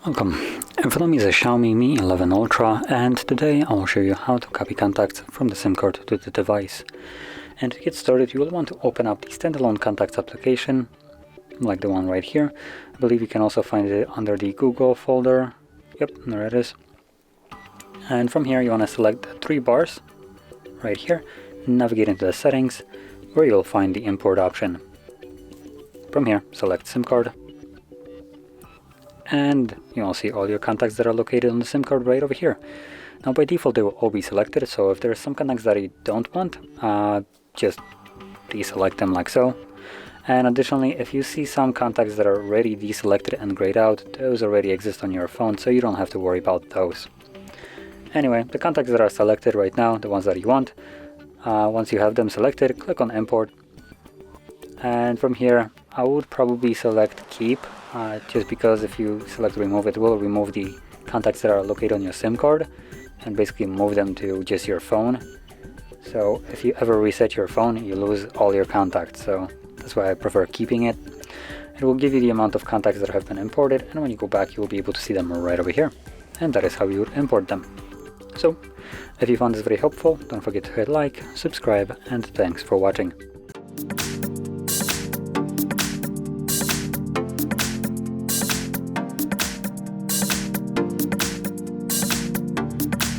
Welcome. In front of me is a Xiaomi Mi 11 Ultra, and today I will show you how to copy contacts from the SIM card to the device. And to get started, you will want to open up the standalone contacts application, like the one right here. I believe you can also find it under the Google folder. Yep, there it is. And from here you want to select the three bars right here, navigate into the settings, where you'll find the import option. From here, select SIM card, and you'll see all your contacts that are located on the SIM card right over here. Now by default they will all be selected, so if there are some contacts that you don't want, just deselect them like so. And additionally, if you see some contacts that are already deselected and grayed out, those already exist on your phone, so you don't have to worry about those. Anyway, the contacts that are selected right now, the ones that you want, once you have them selected, click on import. And from here, I would probably select keep, just because if you select remove, it will remove the contacts that are located on your SIM card and basically move them to just your phone. So if you ever reset your phone, you lose all your contacts, so that's why I prefer keeping it. It will give you the amount of contacts that have been imported, and when you go back you will be able to see them right over here. And that is how you would import them. So if you found this very helpful, don't forget to hit like, subscribe, and thanks for watching.